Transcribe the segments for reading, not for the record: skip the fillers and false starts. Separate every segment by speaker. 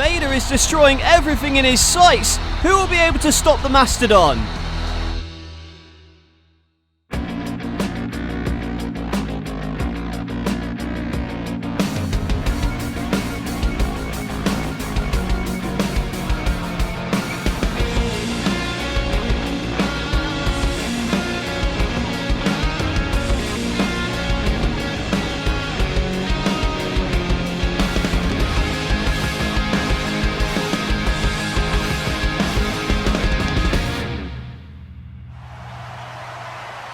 Speaker 1: Vader is destroying everything in his sights. Who will be able to stop the Mastodon?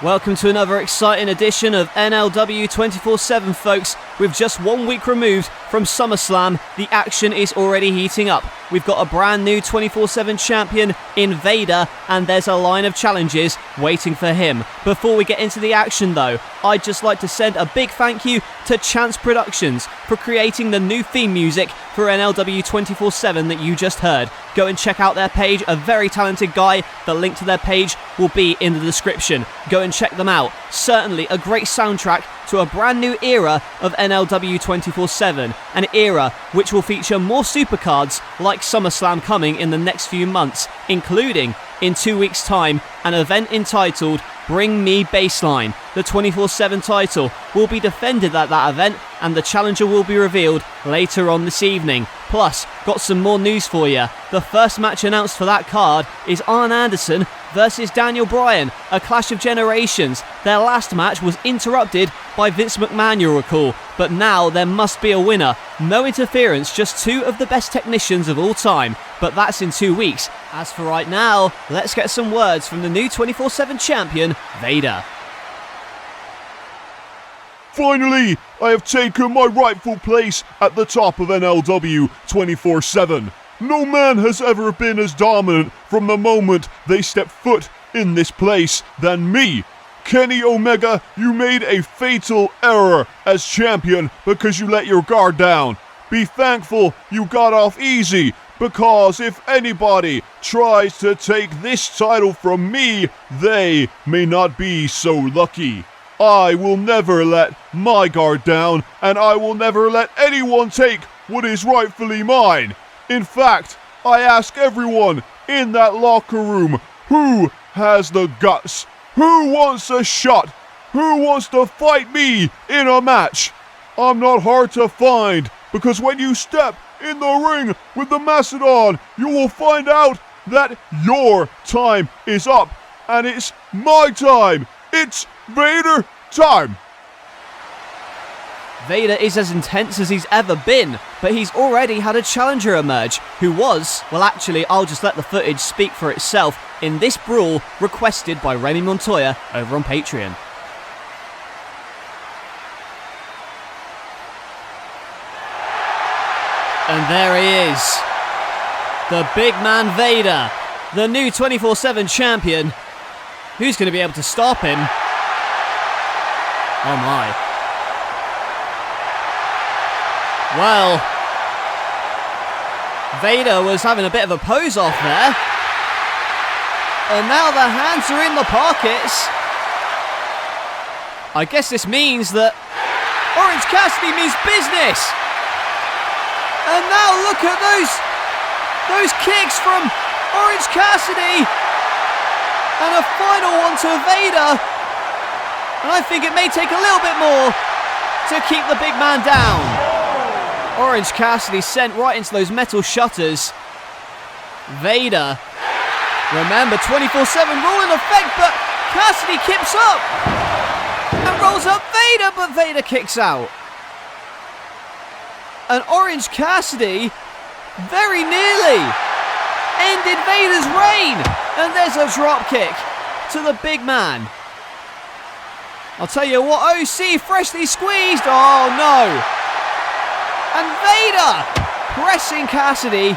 Speaker 1: Welcome to another exciting edition of NLW 24/7, folks. With just 1 week removed from SummerSlam, the action is already heating up. We've got a brand new 24/7 champion in Vader, and there's a line of challenges waiting for him. Before we get into the action though, I'd just like to send a big thank you to Chance Productions for creating the new theme music for NLW 24/7 that you just heard. Go and check out their page, a very talented guy. The link to their page will be in the description. Go and check them out. Certainly a great soundtrack to a brand new era of NLW 24/7, an era which will feature more supercards like SummerSlam coming in the next few months, including in 2 weeks' time an event entitled Bring Me Baseline. The 24/7 title will be defended at that event, and the challenger will be revealed later on this evening. Plus, got some more news for you. The first match announced for that card is Arn Anderson versus Daniel Bryan, a clash of generations. Their last match was interrupted by Vince McMahon, you'll recall, but now there must be a winner. No interference, just two of the best technicians of all time, but that's in 2 weeks. As for right now, let's get some words from the new 24/7 champion, Vader.
Speaker 2: Finally, I have taken my rightful place at the top of NLW 24/7. No man has ever been as dominant from the moment they stepped foot in this place than me. Kenny Omega, you made a fatal error as champion because you let your guard down. Be thankful you got off easy, because if anybody tries to take this title from me, they may not be so lucky. I will never let my guard down, and I will never let anyone take what is rightfully mine. In fact, I ask everyone in that locker room, who has the guts? Who wants a shot? Who wants to fight me in a match? I'm not hard to find, because when you step in the ring with the Mastodon, you will find out that your time is up, and it's my time. It's Vader time.
Speaker 1: Vader is as intense as he's ever been, but he's already had a challenger emerge, who was, well actually I'll just let the footage speak for itself, in this brawl requested by Remy Montoya over on Patreon. And there he is, the big man Vader, the new 24/7 champion. Who's going to be able to stop him? Oh my. Well, Vader was having a bit of a pose off there. And now the hands are in the pockets. I guess this means that Orange Cassidy means business. And now look at those kicks from Orange Cassidy. And a final one to Vader. And I think it may take a little bit more to keep the big man down. Orange Cassidy sent right into those metal shutters. Vader, remember 24/7 rule in effect, but Cassidy kips up and rolls up Vader, but Vader kicks out. And Orange Cassidy very nearly ended Vader's reign. And there's a drop kick to the big man. I'll tell you what, OC freshly squeezed. Oh no. And Vader pressing Cassidy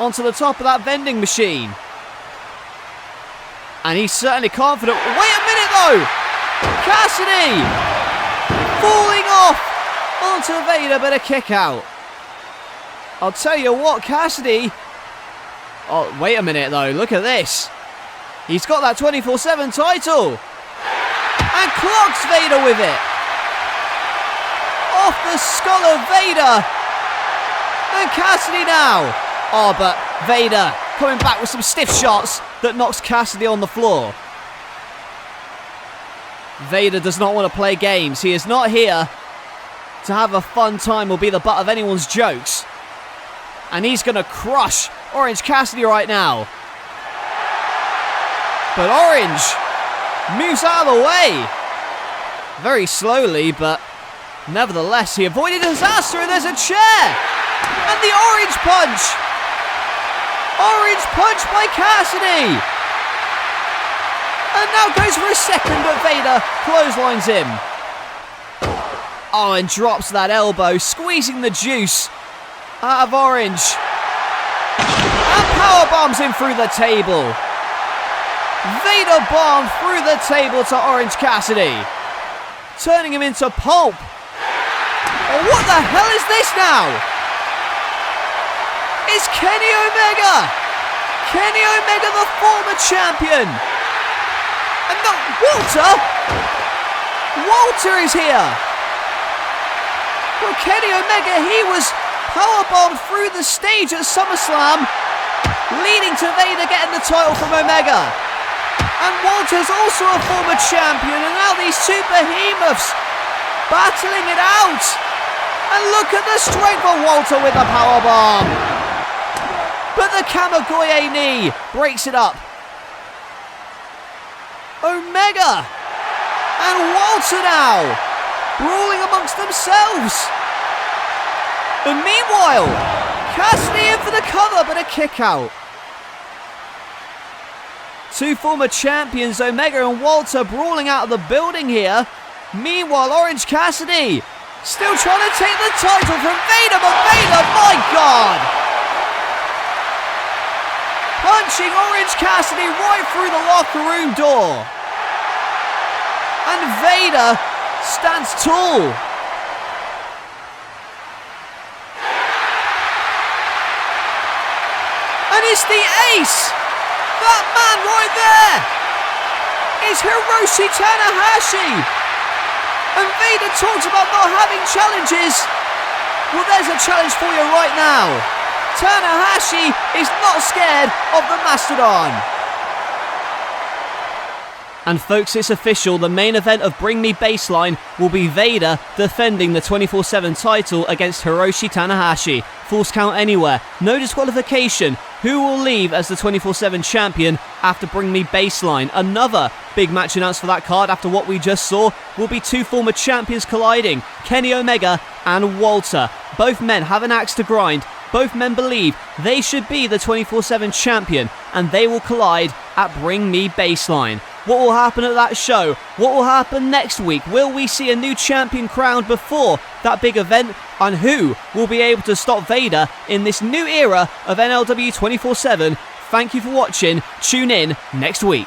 Speaker 1: onto the top of that vending machine. And he's certainly confident. Wait a minute though. Cassidy falling off onto Vader, but a kick out. I'll tell you what, Cassidy. Oh, wait a minute though, look at this. He's got that 24/7 title. And clocks Vader with it. Off the skull of Vader. And Cassidy now. Oh, but Vader coming back with some stiff shots that knocks Cassidy on the floor. Vader does not want to play games. He is not here to have a fun time or be the butt of anyone's jokes. And he's going to crush Orange Cassidy right now. But Orange moves out of the way. Very slowly, but nevertheless, he avoided disaster, and there's a chair. And the orange punch. Orange punch by Cassidy. And now goes for a second, but Vader clotheslines him. Oh, and drops that elbow, squeezing the juice out of Orange. And powerbombs him through the table. Vader bomb through the table to Orange Cassidy, turning him into pulp. Oh, what the hell is this now? It's Kenny Omega. Kenny Omega, the former champion. And the Walter is here. Well, Kenny Omega, he was powerbombed through the stage at SummerSlam, leading to Vader getting the title from Omega. And Walter's also a former champion, and now these two behemoths battling it out. And look at the strength of Walter with the powerbomb. But the Kamigoye knee breaks it up. Omega and Walter now brawling amongst themselves. And meanwhile, Cassidy in for the cover, but a kick out. Two former champions, Omega and Walter, brawling out of the building here. Meanwhile, Orange Cassidy still trying to take the title from Vader, but Vader, my God! Punching Orange Cassidy right through the locker room door. And Vader stands tall. And it's the ace! That man right there is Hiroshi Tanahashi. And Vader talks about not having challenges. Well, there's a challenge for you right now. Tanahashi is not scared of the Mastodon. And folks, it's official. The main event of Bring Me Baseline will be Vader defending the 24/7 title against Hiroshi Tanahashi. Falls count anywhere. No disqualification. Who will leave as the 24/7 champion after Bring Me Baseline? Another big match announced for that card after what we just saw will be two former champions colliding. Kenny Omega and Walter. Both men have an axe to grind. Both men believe they should be the 24/7 champion, and they will collide at Bring Me Baseline. What will happen at that show? What will happen next week? Will we see a new champion crowned before that big event? And who will be able to stop Vader in this new era of NLW 24/7? Thank you for watching. Tune in next week.